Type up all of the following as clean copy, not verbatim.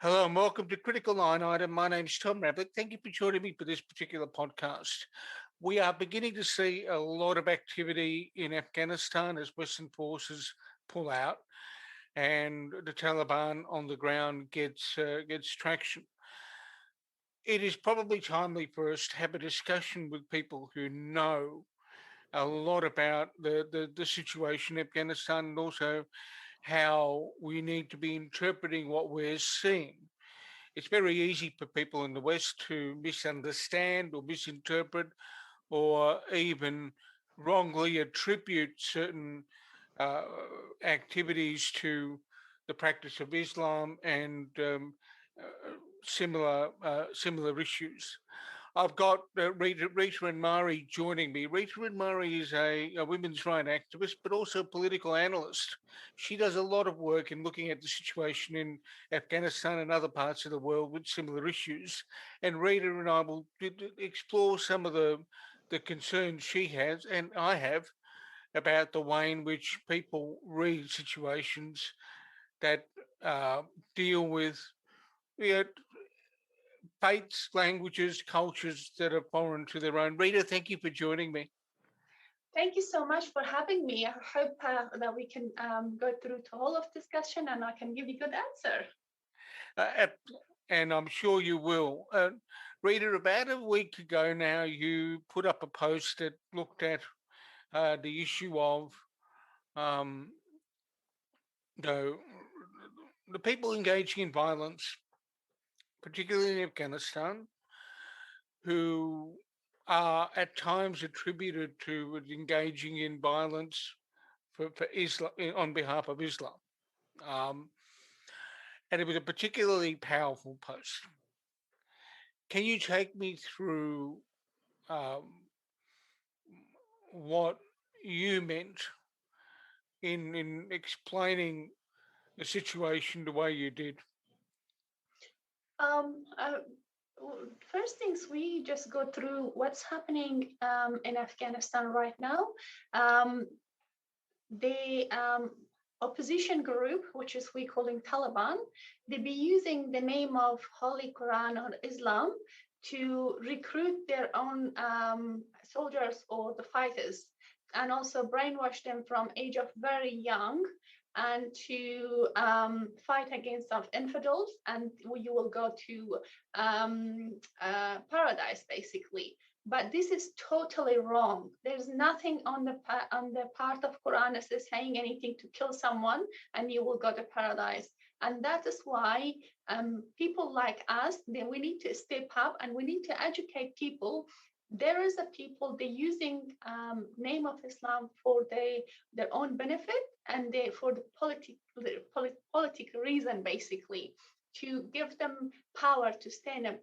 Hello and welcome to Critical Line Item. My name's Tom Rabbit. Thank you for joining me for this particular podcast. We are beginning to see a lot of activity in Afghanistan as Western forces pull out and the Taliban on the ground gets traction. It is probably timely for us to have a discussion with people who know a lot about the situation in Afghanistan and also how we need to be interpreting what we're seeing. It's very easy for people in the West to misunderstand or misinterpret or even wrongly attribute certain uh, activities to the practice of Islam and similar issues. I've got Rita Anwari joining me. Rita Anwari is a women's rights activist, but also a political analyst. She does a lot of work in looking at the situation in Afghanistan and other parts of the world with similar issues. And Rita and I will explore some of the concerns she has and I have about the way in which people read situations that uh, deal with you know, faiths, languages, cultures that are foreign to their own. Rita, thank you for joining me. Thank you so much for having me. I hope that we can go through the whole of discussion and I can give you good answer. Uh, and I'm sure you will. Rita, about a week ago now, you put up a post that looked at the issue of um, the, the people engaging in violence, particularly in Afghanistan, who are at times attributed to engaging in violence for Islam on behalf of Islam. Um, and it was a particularly powerful post. Can you take me through what you meant in explaining the situation the way you did? Um, uh, First things, we just go through what's happening in Afghanistan right now. Um, the opposition group, which is we calling Taliban, they be using the name of Holy Quran or Islam to recruit their own soldiers or the fighters, and also brainwash them from age of very young and to fight against of infidels, and you will go to paradise basically. But this is totally wrong. There's nothing on the part of Quran that says saying anything to kill someone and you will go to paradise. And that is why people like us, then we need to step up and we need to educate people. There is a people they using name of Islam for their own benefit and they for the political reason basically to give them power to stand up.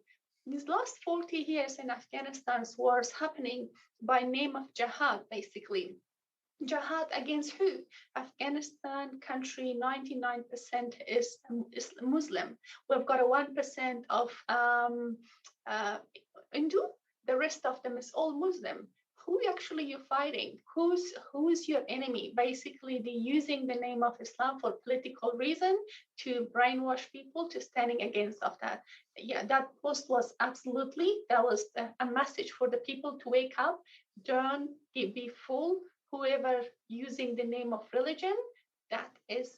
These last 40 years in Afghanistan's wars happening by name of jihad, basically. Jihad against who? Afghanistan country, 99% is Muslim. We've got a 1% of uh, Hindu. The rest of them is all Muslim. Who actually you fighting? Who's your enemy? Basically, they're using the name of Islam for political reason to brainwash people to standing against of that. Yeah, that post was absolutely that was a message for the people to wake up. Don't be fooled. Whoever using the name of religion, that is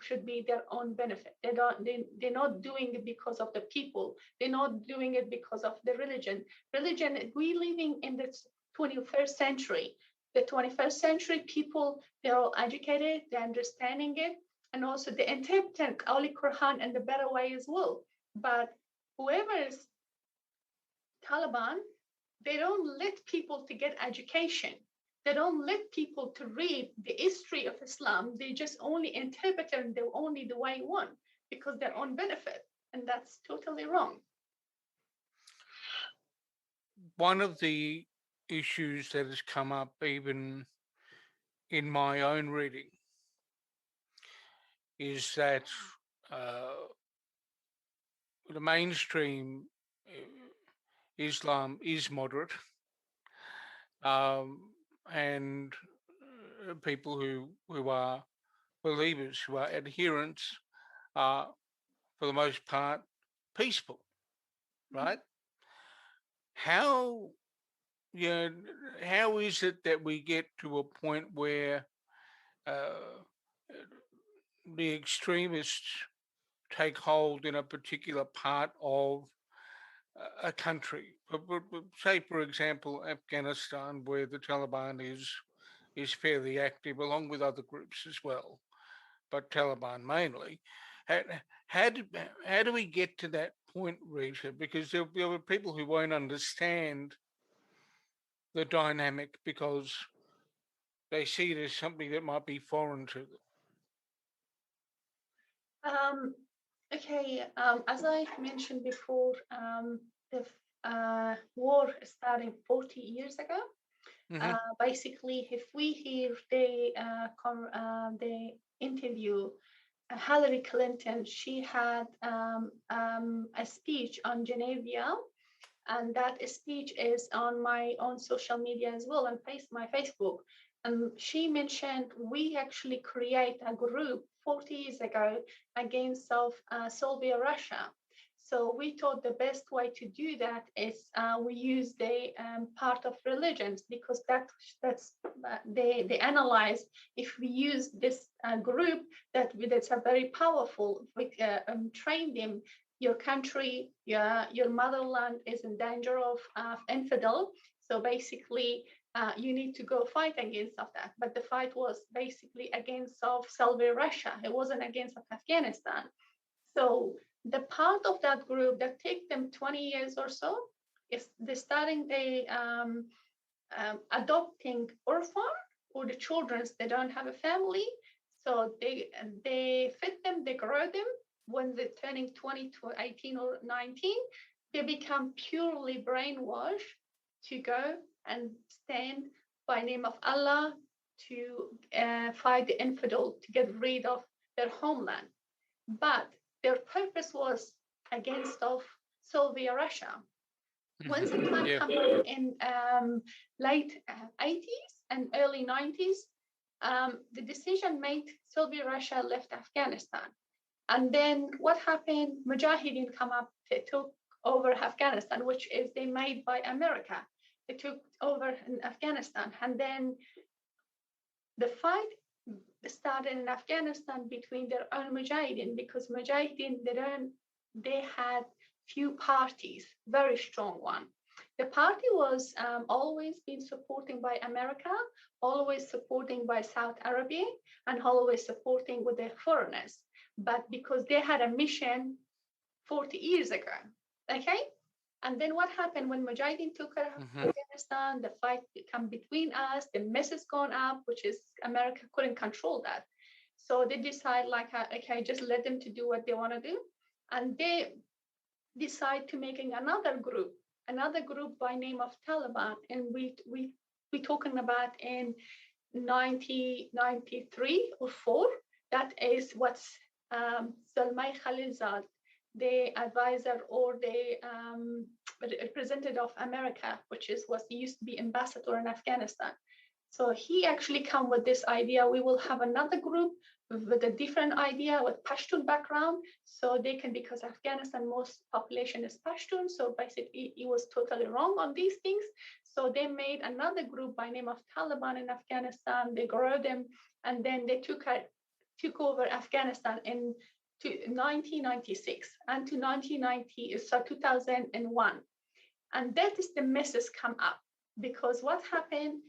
should be their own benefit. They're not doing it because of the people. They're not doing it because of the religion. Religion, we living in the 21st century. The 21st century people, they're all educated, they're understanding it, and also they interpret Holy Quran in the better way as well. But whoever is Taliban, they don't let people to get education. They don't let people to read the history of Islam. They just only interpret it the only the way one because their own benefit, and that's totally wrong. One of the issues that has come up even in my own reading is that uh, the mainstream Islam is moderate, um, and people who are believers, who are adherents, are for the most part, peaceful, Mhm. right? How, you know, how is it that we get to a point where uh, the extremists take hold in a particular part of a country? Say, for example, Afghanistan, where the Taliban is fairly active, along with other groups as well, but Taliban mainly. How, how do how do we get to that point, Rita? Because there are people who won't understand the dynamic because they see it as something that might be foreign to them. Um, okay, as I mentioned before, the war starting 40 years ago. Hmm. Basically, if we hear the interview, Hillary Clinton, she had a speech on Geneva, and that speech is on my own social media as well, and my Facebook. And she mentioned we actually create a group 40 years ago against Soviet Russia. So we thought the best way to do that is we use the part of religions, because they analyze, if we use this group, that's a very powerful. We train them, your country, your motherland is in danger of infidel. So basically, you need to go fight against of that. But the fight was basically against of Soviet Russia. It wasn't against of Afghanistan. So the part of that group that take them 20 years or so is they starting adopting orphan, or the children that don't have a family. So they fit them, they grow them. When they're turning 20 to 18 or 19, they become purely brainwashed to go and stand by name of Allah, to fight the infidel, to get rid of their homeland. But their purpose was against of Soviet Russia. Once the Hmm. time Yeah. come up in late 80s and early 90s, the decision made, Soviet Russia left Afghanistan. And then what happened? Mujahideen come up, they took over Afghanistan, which is they made by America. They took over in Afghanistan. And then the fight started in Afghanistan between their own Mujahideen, because Mujahideen, they had few parties, very strong one. The party was always been supporting by America, always supporting by Saudi Arabia, and always supporting with the foreigners. But because they had a mission 40 years ago, okay? And then what happened when Mujahideen took Hmm. Afghanistan, the fight became between us, the mess has gone up, which is America couldn't control that. So they decide like, okay, just let them to do what they want to do. And they decide to making another group by name of Taliban. And we talking about in 1993 or 4. That is what's Zalmay Khalilzad, the advisor or the representative of America, which is what used to be ambassador in Afghanistan. So he actually come with this idea. We will have another group with a different idea with Pashtun background. So they can, because Afghanistan, most population is Pashtun. So basically he was totally wrong on these things. So they made another group by name of Taliban in Afghanistan. They grew them, and then they took over Afghanistan in 1996 and to 1990, so 2001. And that is the messes come up, because what happened,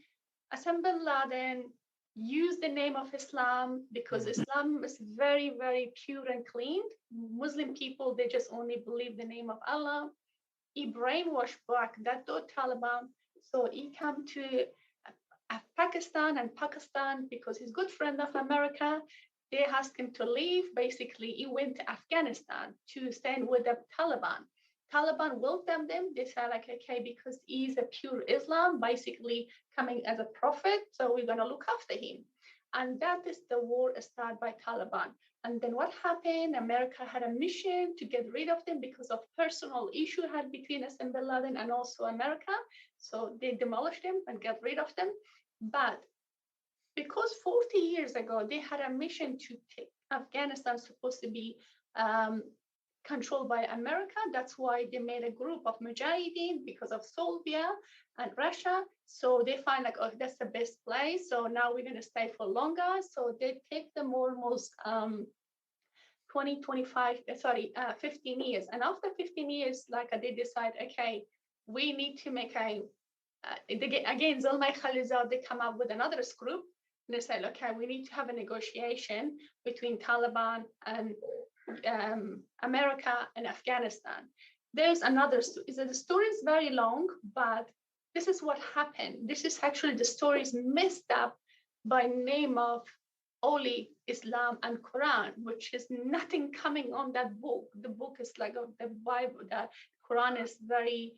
Osama bin Laden used the name of Islam, because Islam is very, very pure and clean. Muslim people, they just only believe the name of Allah. He brainwashed back that Taliban. So he come to Pakistan, and Pakistan, because he's good friend of America, they asked him to leave. Basically, he went to Afghanistan to stand with the Taliban. Taliban welcomed them. They said like, okay, because he's a pure Islam, basically coming as a prophet, so we're gonna look after him. And that is the war started by Taliban. And then what happened? America had a mission to get rid of them because of personal issue had between Osama bin Laden and also America. So they demolished them and got rid of them. But because 40 years ago they had a mission to take Afghanistan, supposed to be controlled by America. That's why they made a group of Mujahideen because of Serbia and Russia. So they find like, oh, that's the best place. So now we're going to stay for longer. So they take them almost 20, 25, 15 years. And after 15 years, like they decide, okay, we need to make again, Zalmay Khalilzad, they come up with another group. And they say, okay, we need to have a negotiation between Taliban and America and Afghanistan. There's another story. The story is very long, but this is what happened. This is actually the story is messed up by name of only Islam and Quran, which is nothing coming on that book. The book is like the Bible. The Quran is very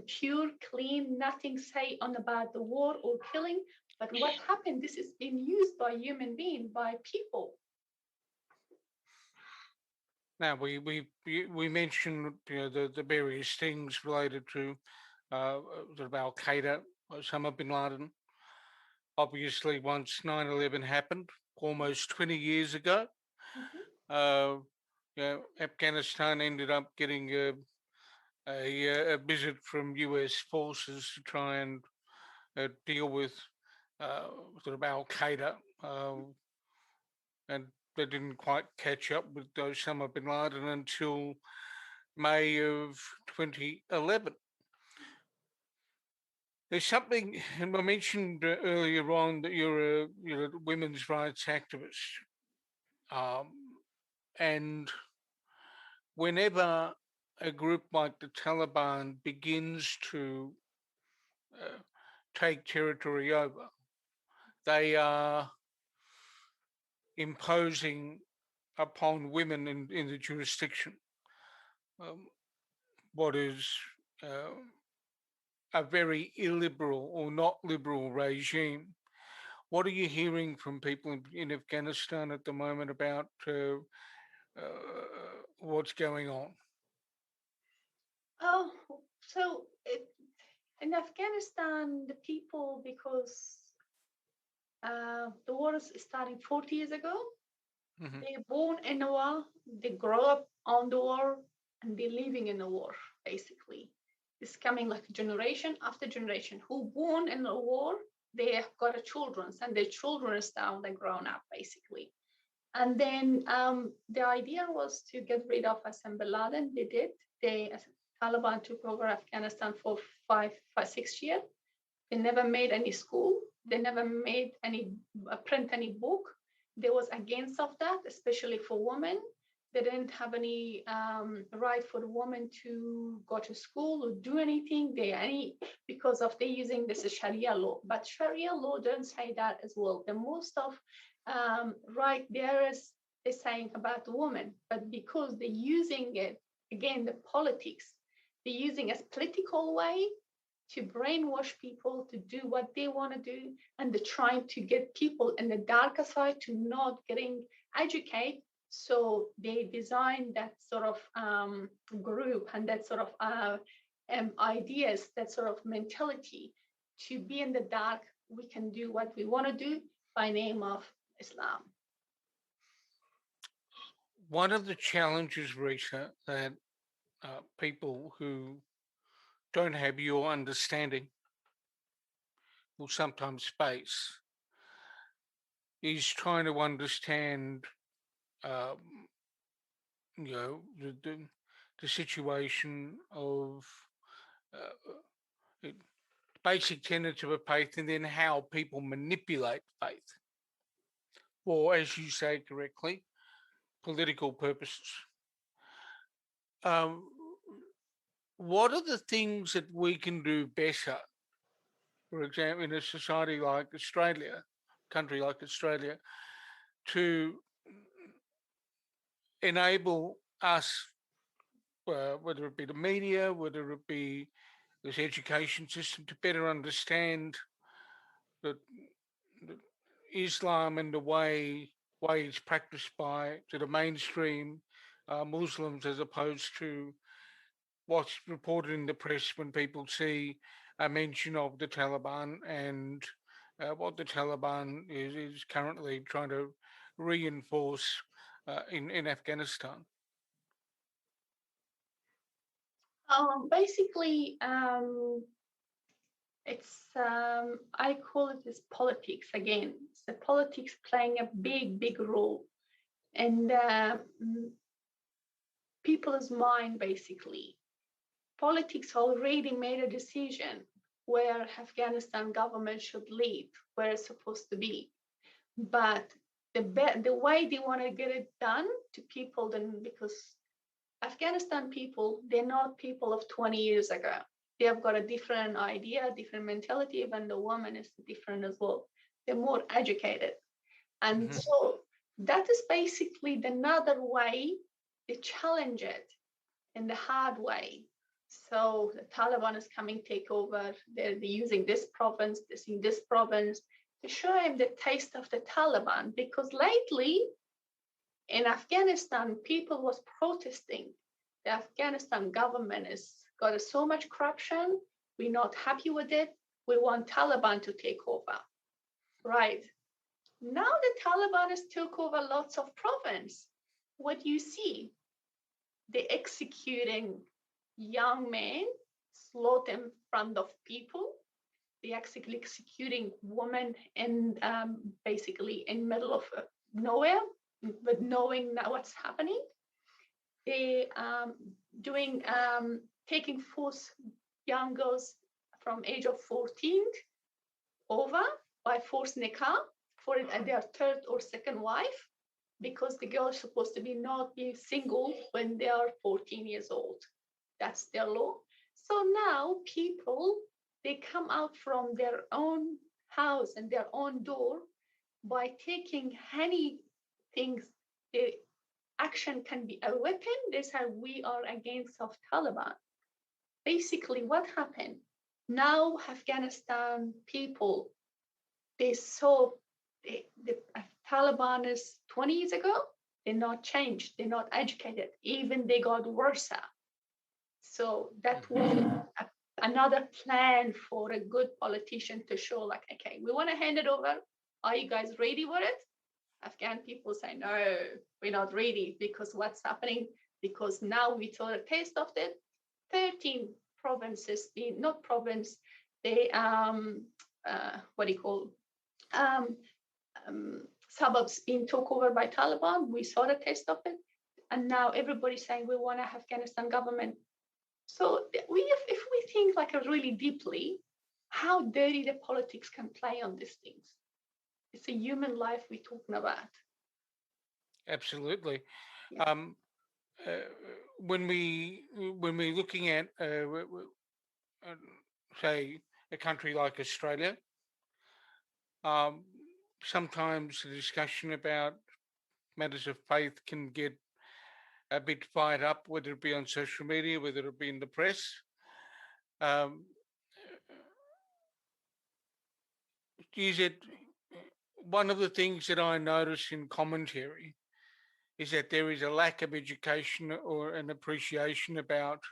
pure, clean, nothing say on about the war or killing. But what happened? This is being used by human being, by people. Now we mentioned the various things related to Al Qaeda, Osama bin Laden. Obviously, once 9/11 happened, almost 20 years ago, Afghanistan ended up getting a visit from U.S. forces to try and deal with Al Qaeda, and they didn't quite catch up with Osama bin Laden until May of 2011. There's something, and I mentioned earlier on that you're a women's rights activist, and whenever a group like the Taliban begins to take territory over, they are imposing upon women in the jurisdiction what is a very illiberal or not liberal regime. What are you hearing from people in Afghanistan at the moment about what's going on? Oh, so in Afghanistan, the people, because the war is starting 40 years ago, they're born in a war, they grow up on the war, and they're living in the war, basically. It's coming like generation after generation. Who born in the war, they have got a children, and their children is now they're grown up, basically. And then the idea was to get rid of Osama bin Laden. They did. Taliban took over Afghanistan for 6 years. They never made any school. They never made any print any book. They was against of that, especially for women. They didn't have any right for the women to go to school or do anything. Because of they using this Sharia law, but Sharia law doesn't say that as well. The most of right there is saying about the woman, but because they're using it again, the politics, they're using as political way to brainwash people to do what they want to do, and they're trying to get people in the darker side to not getting educated. So they designed that sort of group and that sort of ideas, that sort of mentality to be in the dark. We can do what we want to do by name of Islam. One of the challenges, Rita, that people who don't have your understanding will sometimes face is trying to understand, the situation of basic tenets of a faith, and then how people manipulate faith for, as you say correctly, political purposes. What are the things that we can do better, for example, in a society like Australia, country like Australia, to enable us, whether it be the media, whether it be this education system, to better understand that Islam and the way it's practiced by to the mainstream Muslims, as opposed to what's reported in the press when people see a mention of the Taliban and what the Taliban is currently trying to reinforce in Afghanistan? Basically, it's I call it this politics again. It's the politics playing a big role in people's mind. Basically, politics already made a decision where Afghanistan government should lead, where it's supposed to be, but the way they want to get it done to people, then because Afghanistan people, they're not people of 20 years ago. They have got a different idea, different mentality. Even the woman is different as well. They're more educated. And so that is basically another way to challenge it in the hard way. So the Taliban is coming take over. They're using this province, this province to show him the taste of the Taliban. Because lately in Afghanistan, people was protesting. The Afghanistan government has got so much corruption. We're not happy with it. We want Taliban to take over. Right. Now the Taliban has took over lots of province. What do you see? They're executing young men, slaughter in front of people. They're actually executing women in basically in middle of nowhere, but knowing what's happening. They doing taking force young girls from age of 14 over by forced nikah for their third or second wife, because the girl is supposed to be not be single when they are 14 years old. That's their law. So now people, they come out from their own house and their own door by taking any things. The action can be a weapon. This is how we are against of Taliban. Basically, what happened? Now Afghanistan people, they saw the Taliban is 20 years ago, they're not changed, they're not educated, even they got worse. So that was another plan for a good politician to show like, okay, we want to hand it over. Are you guys ready for it? Afghan people say, no, we're not ready, because what's happening? Because now we saw a taste of it. 13 provinces, not province, they, what do you call, suburbs being took over by Taliban. We saw the taste of it. And now everybody's saying we want a Afghanistan government. So if we think like really deeply, how dirty the politics can play on these things. It's a human life we're talking about. Absolutely. Yeah. When we're looking at say a country like Australia, sometimes the discussion about matters of faith can get a bit fired up, whether it be on social media, whether it be in the press. Is it one of the things that I notice in commentary is that there is a lack of education or an appreciation about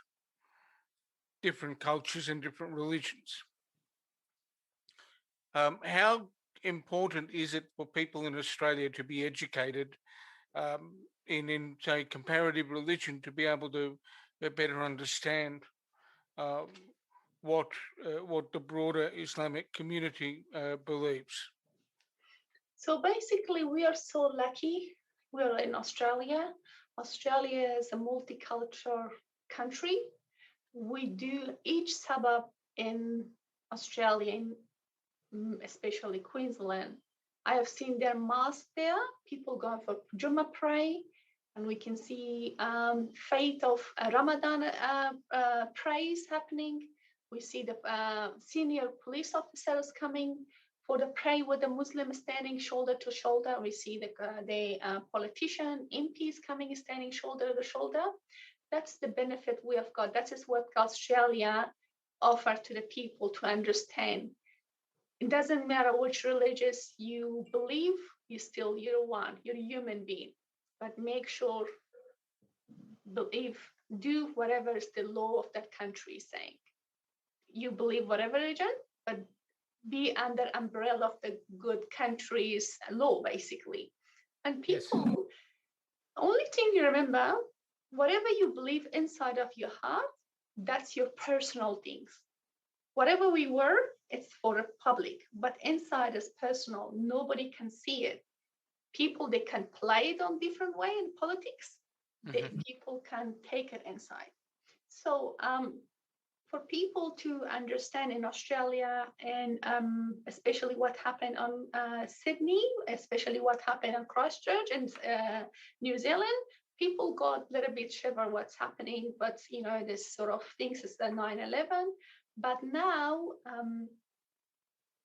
different cultures and different religions. How important is it for people in Australia to be educated in say comparative religion, to be able to better understand what the broader Islamic community believes? So basically, we are so lucky. We're in Australia. Australia is a multicultural country. We do each suburb in Australia, especially Queensland. I have seen their mosque there. People going for Jummah pray, and we can see faith of Ramadan praise happening. We see the senior police officers coming for the pray with the Muslims standing shoulder to shoulder. We see the politician, MPs coming standing shoulder to shoulder. That's the benefit we have got. That is what Australia offers to the people to understand. It doesn't matter which religious you believe, you're one, you're a human being. But make sure, believe, do whatever is the law of that country saying. You believe whatever religion, but be under umbrella of the good country's law, basically. And people, yes. Only thing you remember, whatever you believe inside of your heart, That's your personal things. Whatever we were, it's for the public, but inside is personal. Nobody can see it. People, they can play it on different way in politics. People can take it inside. So for people to understand in Australia and especially what happened on Sydney, especially what happened on Christchurch and New Zealand, people got a little bit shiver what's happening, but this sort of things is the 9/11. But now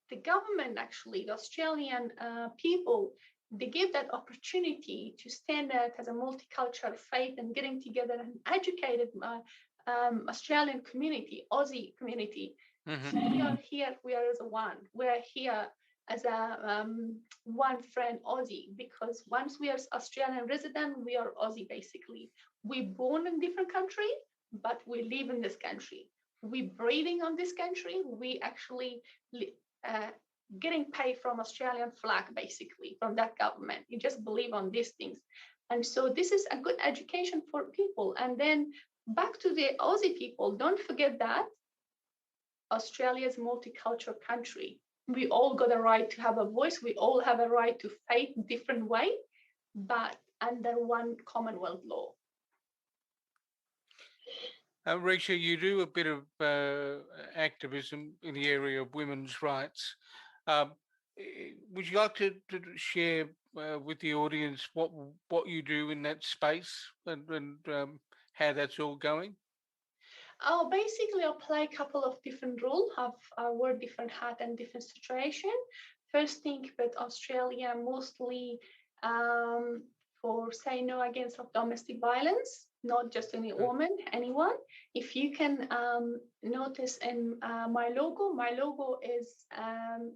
the government, actually, the Australian people, they gave that opportunity to stand out as a multicultural faith and getting together and educated Australian community, Aussie community. We are here, we are as a one. We're here as a one friend Aussie, because once we are Australian resident, we are Aussie basically. We're born in different country, but we live in this country. We breathing on this country. We actually getting paid from Australian flag, basically, from that government. You just believe on these things. And so this is a good education for people. And then back to the Aussie people, don't forget that Australia is a multicultural country. We all got a right to have a voice. We all have a right to faith different way, but under one Commonwealth law. Rita, you do a bit of activism in the area of women's rights. Would you like to share with the audience what you do in that space and how that's all going? Oh, basically, I'll play a couple of different roles, wear different hat and different situation. First thing, with Australia, mostly for say no against of domestic violence, not just any woman, anyone. If you can notice in my logo is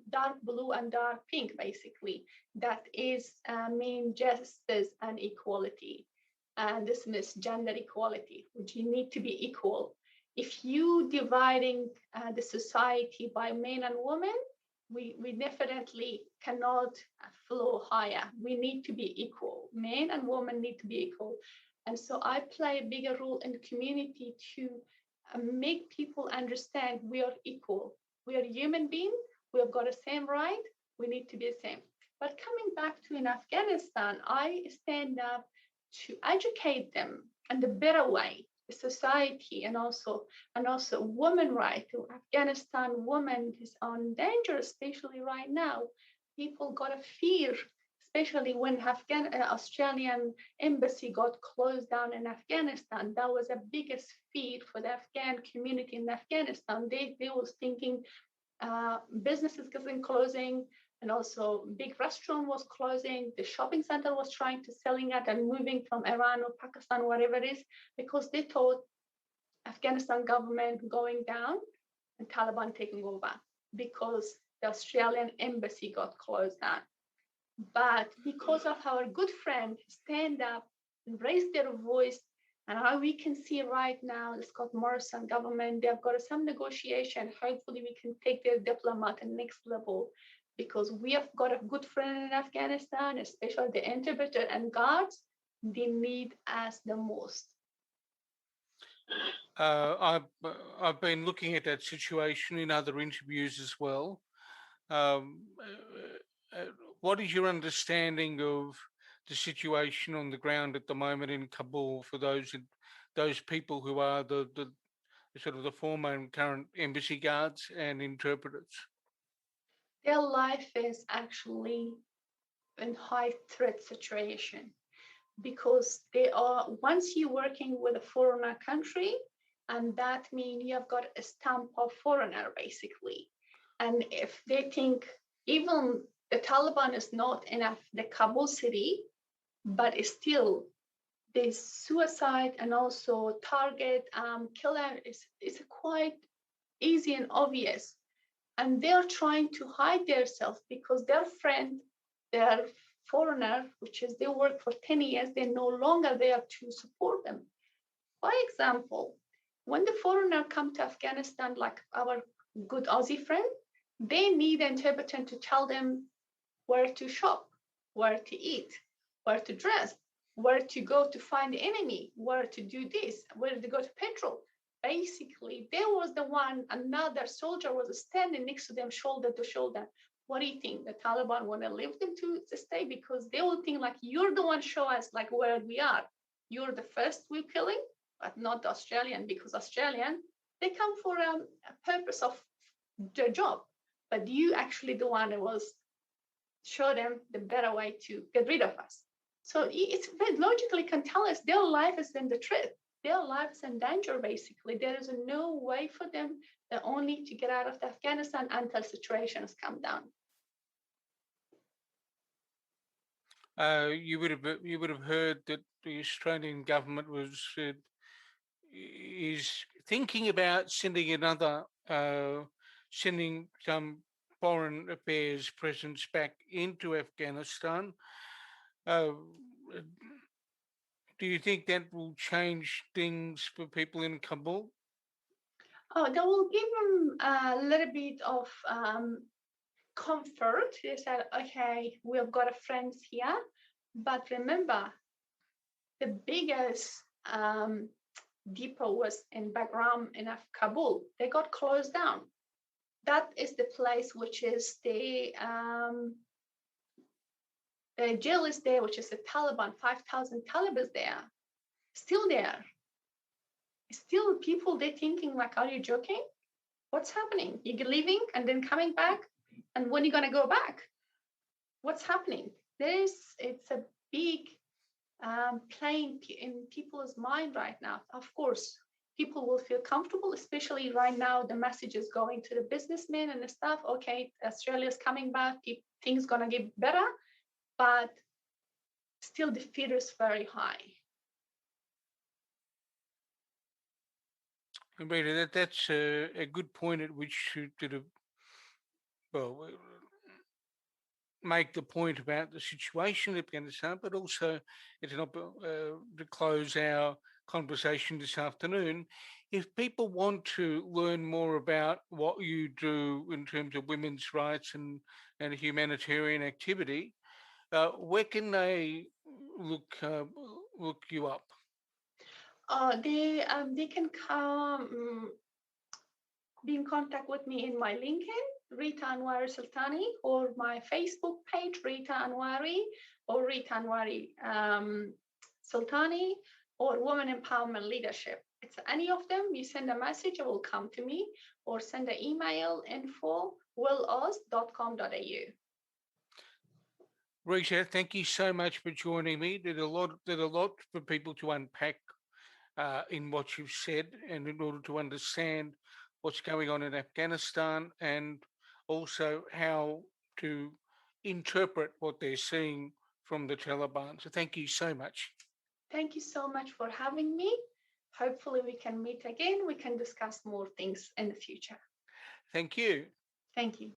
dark blue and dark pink, basically. That is mean justice and equality. And this means gender equality, which you need to be equal. If you dividing the society by men and women, we definitely cannot flow higher. We need to be equal. Men and women need to be equal. And so I play a bigger role in the community to make people understand we are equal. We are human beings. We have got the same right. We need to be the same. But coming back to in Afghanistan, I stand up to educate them in the better way, the society, and also women right to Afghanistan. Women is on danger, especially right now. People got a fear, especially when Australian embassy got closed down in Afghanistan. That was the biggest fear for the Afghan community in Afghanistan. They was thinking businesses getting closing, and also big restaurant was closing. The shopping center was trying to selling it and moving from Iran or Pakistan, whatever it is, because they thought Afghanistan government going down and Taliban taking over, because the Australian embassy got closed down. But because of our good friend stand up and raise their voice, and how we can see right now, the Scott Morrison government, they've got some negotiation. Hopefully we can take their diplomat to the next level, because we have got a good friend in Afghanistan, especially the interpreter and guards. They need us the most. I've been looking at that situation in other interviews as well. What is your understanding of the situation on the ground at the moment in Kabul for those people who are the sort of the former and current embassy guards and interpreters? Their life is actually in high threat situation, because they are, once you're working with a foreigner country, and that means you have got a stamp of foreigner basically. And if they think even the Taliban is not in the Kabul city, but it's still the suicide and also target killer is quite easy and obvious. And they're trying to hide themselves because their friend, their foreigner, which is they work for 10 years, they're no longer there to support them. For example, when the foreigner come to Afghanistan, like our good Aussie friend, they need an interpreter to tell them where to shop, where to eat, where to dress, where to go to find the enemy, where to do this, where to go to petrol. basically, there was another soldier was standing next to them, shoulder to shoulder. What do you think? The Taliban want to leave them to stay because they will think like you're the one show us like where we are. You're the first we're killing, but not the Australian because Australian, they come for a purpose of their job. But you actually the one that was show them the better way to get rid of us. So it's very logically can tell us their life is in the threat. Their life is in danger, basically. There is no way for them only to get out of Afghanistan until situation has come down. You would have heard that the Australian government is thinking about sending some foreign affairs presence back into Afghanistan. Do you think that will change things for people in Kabul? Oh, that will give them a little bit of comfort. They said, okay, we've got a friends here. But remember, the biggest depot was in Bagram in Kabul. They got closed down. That is the place which is the jail is there, which is the Taliban, 5,000 Talibans there, still there. Still people, they're thinking like, are you joking? What's happening? You're leaving and then coming back? And when are you going to go back? What's happening? It's a big playing in people's mind right now. Of course, people will feel comfortable, especially right now, the message is going to the businessmen and the stuff. Okay, Australia's coming back, things going to get better, but still the fear is very high. Rita, that's a good point at which to make the point about the situation in Afghanistan, but also it's not to close our conversation this afternoon. If people want to learn more about what you do in terms of women's rights and humanitarian activity, where can they look you up? They can come be in contact with me in my LinkedIn, Rita Anwari Sultani, or my Facebook page, Rita Anwari, or Rita Anwari Sultani, or Women Empowerment Leadership. It's any of them. You send a message, it will come to me, or send an email, info@willoz.com.au. Rita, thank you so much for joining me. There's a lot for people to unpack in what you've said, and in order to understand what's going on in Afghanistan, and also how to interpret what they're seeing from the Taliban. So thank you so much. Thank you so much for having me. Hopefully we can meet again. We can discuss more things in the future. Thank you. Thank you.